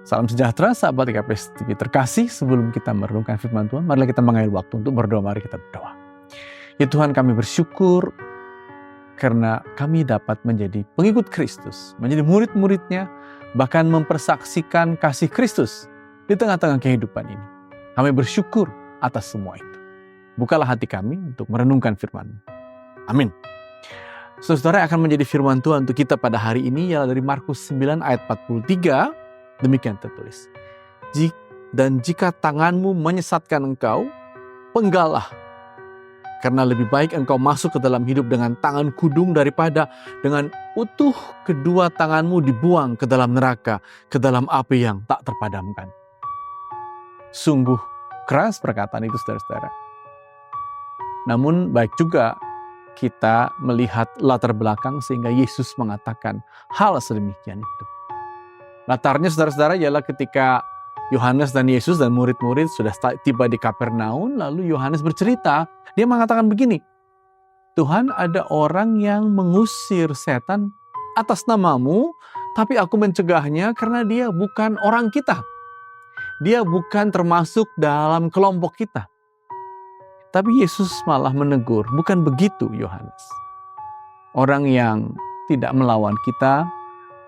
Salam sejahtera sahabat IKP TV terkasih. Sebelum kita merenungkan firman Tuhan, marilah kita mengambil waktu untuk berdoa. Mari kita berdoa. Ya Tuhan, kami bersyukur karena kami dapat menjadi pengikut Kristus, menjadi murid-muridnya, bahkan mempersaksikan kasih Kristus di tengah-tengah kehidupan ini. Kami bersyukur atas semua itu. Bukalah hati kami untuk merenungkan firman-Mu. Amin. Saudara, akan menjadi firman Tuhan untuk kita pada hari ini ialah dari Markus 9 ayat 43. Demikian tertulis. Dan jika tanganmu menyesatkan engkau, penggallah. Karena lebih baik engkau masuk ke dalam hidup dengan tangan kudung daripada dengan utuh kedua tanganmu dibuang ke dalam neraka, ke dalam api yang tak terpadamkan. Sungguh keras perkataan itu, saudara-saudara. Namun baik juga kita melihat latar belakang sehingga Yesus mengatakan hal sedemikian itu. Latarnya, saudara-saudara, ialah ketika Yohanes dan Yesus dan murid-murid sudah tiba di Kapernaum, lalu Yohanes bercerita, dia mengatakan begini, Tuhan, ada orang yang mengusir setan atas namamu, tapi aku mencegahnya karena dia bukan orang kita. Dia bukan termasuk dalam kelompok kita. Tapi Yesus malah menegur, bukan begitu Yohanes. Orang yang tidak melawan kita,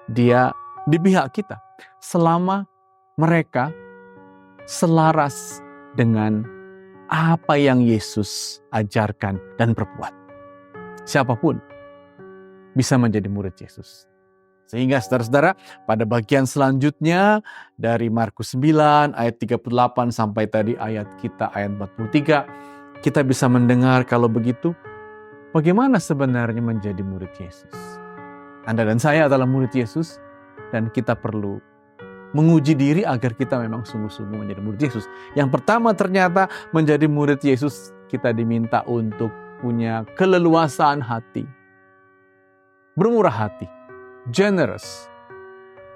dia di pihak kita, selama mereka selaras dengan apa yang Yesus ajarkan dan perbuat. Siapapun bisa menjadi murid Yesus. Sehingga saudara-saudara, pada bagian selanjutnya dari Markus 9 ayat 38 sampai tadi ayat 43, kita bisa mendengar kalau begitu, bagaimana sebenarnya menjadi murid Yesus. Anda dan saya adalah murid Yesus, dan kita perlu menguji diri agar kita memang sungguh-sungguh menjadi murid Yesus. Yang pertama, ternyata menjadi murid Yesus kita diminta untuk punya keleluasaan hati, bermurah hati, generous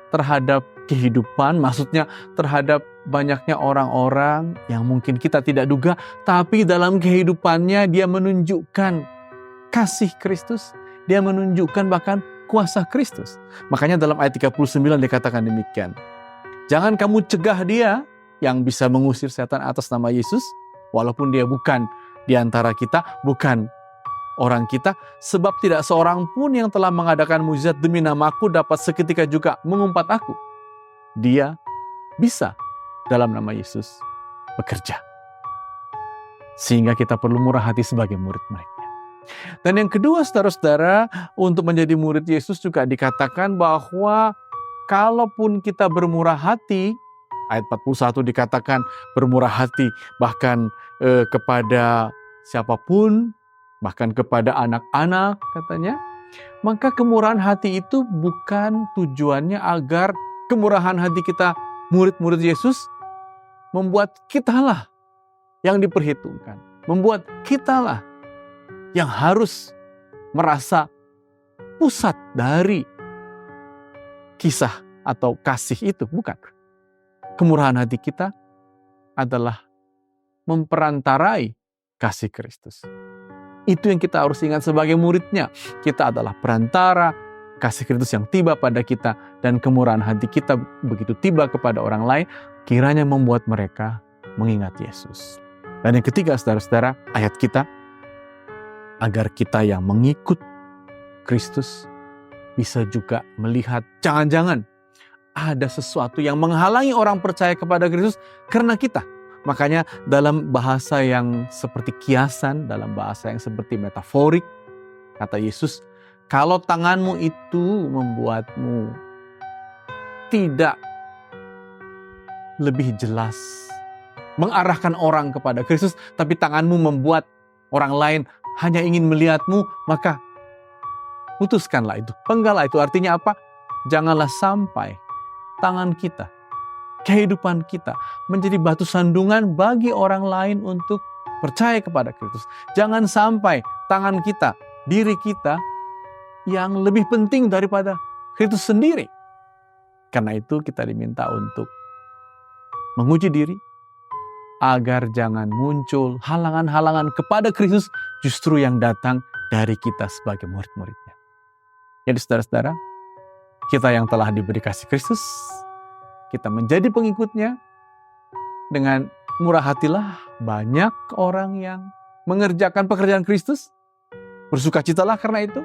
terhadap kehidupan, maksudnya terhadap banyaknya orang-orang yang mungkin kita tidak duga, tapi dalam kehidupannya dia menunjukkan kasih Kristus, dia menunjukkan bahkan kuasa Kristus. Makanya dalam ayat 39 dikatakan demikian. Jangan kamu cegah dia yang bisa mengusir setan atas nama Yesus, walaupun dia bukan di antara kita, bukan orang kita, sebab tidak seorang pun yang telah mengadakan mukjizat demi namaku dapat seketika juga mengumpat aku. Dia bisa dalam nama Yesus bekerja. Sehingga kita perlu murah hati sebagai murid-muridnya. Dan yang kedua, saudara-saudara, untuk menjadi murid Yesus juga dikatakan bahwa kalaupun kita bermurah hati, ayat 41 dikatakan bermurah hati bahkan kepada siapapun, bahkan kepada anak-anak katanya, maka kemurahan hati itu bukan tujuannya agar kemurahan hati kita murid-murid Yesus membuat kitalah yang diperhitungkan, membuat kitalah yang harus merasa pusat dari kisah atau kasih itu. Bukan. Kemurahan hati kita adalah memperantarai kasih Kristus. Itu yang kita harus ingat sebagai muridnya. Kita adalah perantara kasih Kristus yang tiba pada kita, dan kemurahan hati kita begitu tiba kepada orang lain, kiranya membuat mereka mengingat Yesus. Dan yang ketiga, saudara-saudara, ayat kita, agar kita yang mengikut Kristus bisa juga melihat jangan-jangan ada sesuatu yang menghalangi orang percaya kepada Kristus karena kita. Makanya dalam bahasa yang seperti kiasan, dalam bahasa yang seperti metaforik, kata Yesus, kalau tanganmu itu membuatmu tidak lebih jelas mengarahkan orang kepada Kristus, tapi tanganmu membuat orang lain hanya ingin melihatmu, maka putuskanlah itu, penggallah itu. Artinya apa? Janganlah sampai tangan kita, kehidupan kita menjadi batu sandungan bagi orang lain untuk percaya kepada Kristus. Jangan sampai tangan kita, diri kita yang lebih penting daripada Kristus sendiri. Karena itu kita diminta untuk menguji diri, agar jangan muncul halangan-halangan kepada Kristus justru yang datang dari kita sebagai murid-muridnya. Jadi saudara-saudara, kita yang telah diberi kasih Kristus, kita menjadi pengikutnya, dengan murah hatilah banyak orang yang mengerjakan pekerjaan Kristus. Bersukacitalah karena itu.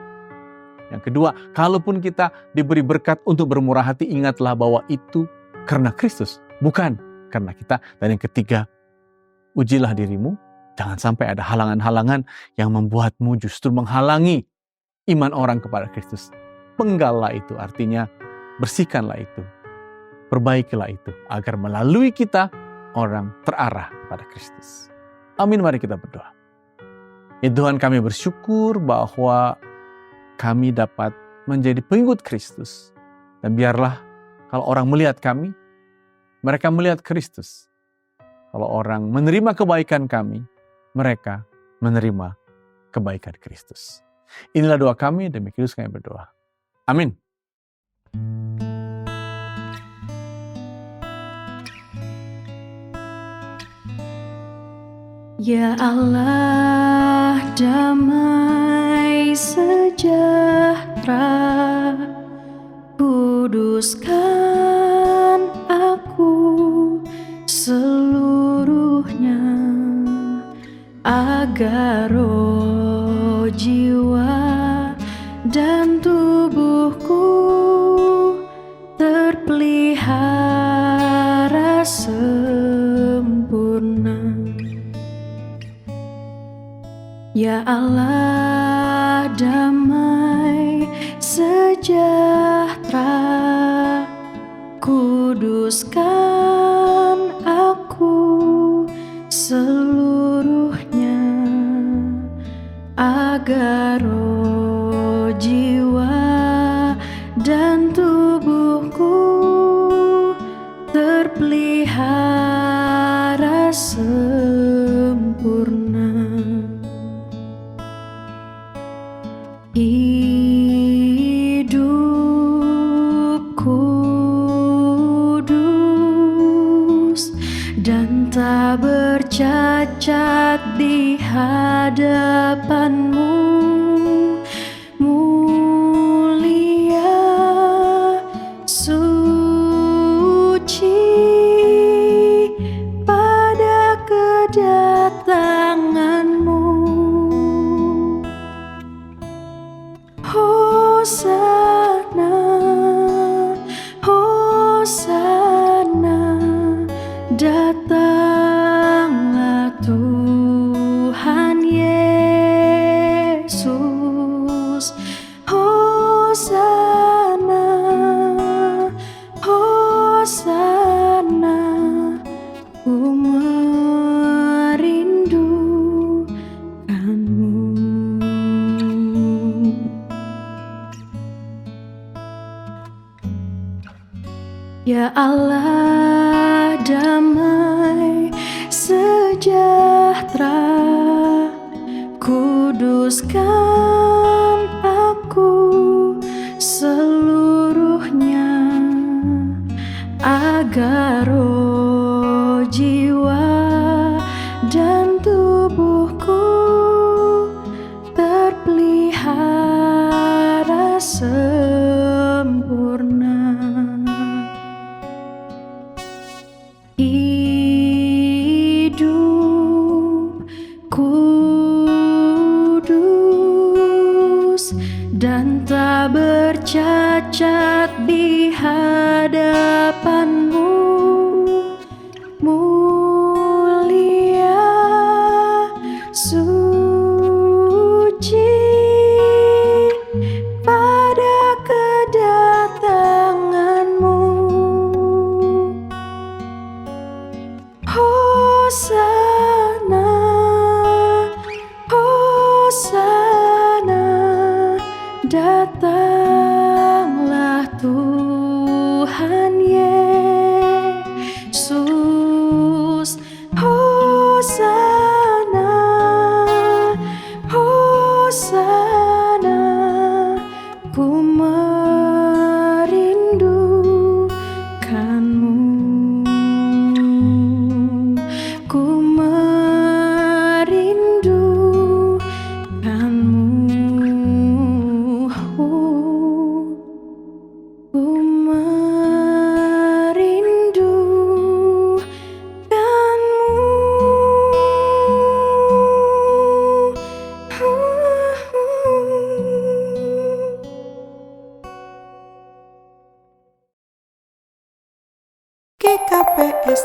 Yang kedua, kalaupun kita diberi berkat untuk bermurah hati, ingatlah bahwa itu karena Kristus, bukan karena kita. Dan yang ketiga, ujilah dirimu, jangan sampai ada halangan-halangan yang membuatmu justru menghalangi iman orang kepada Kristus. Penggallah itu, artinya bersihkanlah itu, perbaikilah itu, agar melalui kita orang terarah pada Kristus. Amin, mari kita berdoa. Ya Tuhan, kami bersyukur bahwa kami dapat menjadi pengikut Kristus. Dan biarlah kalau orang melihat kami, mereka melihat Kristus. Kalau orang menerima kebaikan kami, mereka menerima kebaikan Kristus. Inilah doa kami, demi Kristus kami berdoa. Amin. Ya Allah, damai sejahtera, kuduskan aku seluruhnya, agar roh, jiwa, dan tubuhku terpelihara sempurna. Ya Allah, damai sejahtera, kuduskan aku seluruhnya, agar roh, jiwa, dan tubuhku terpelihara sempurna. Hidup kudus dan tak bercacat di hadapan-Mu, mulia, suci pada kedatangan-Mu. Hosana, Hosana, datanglah Tuhan Yesus. Hosana, Hosana, ku merindukanmu. Ya Allah, damai sejahtera, kuduskan aku seluruhnya, agar roh, jiwa, dan tubuhku terpelihara sempurna. Hidup kudus dan tak bercacat di hadapan-Mu, mulia, suci pada kedatangan-Mu. Hosana, Hosana, datanglah Tuhan Yesus. Hosana, Hosana, ku merindukanmu. Ku merindukanmu. Ku merindukanmu. KPS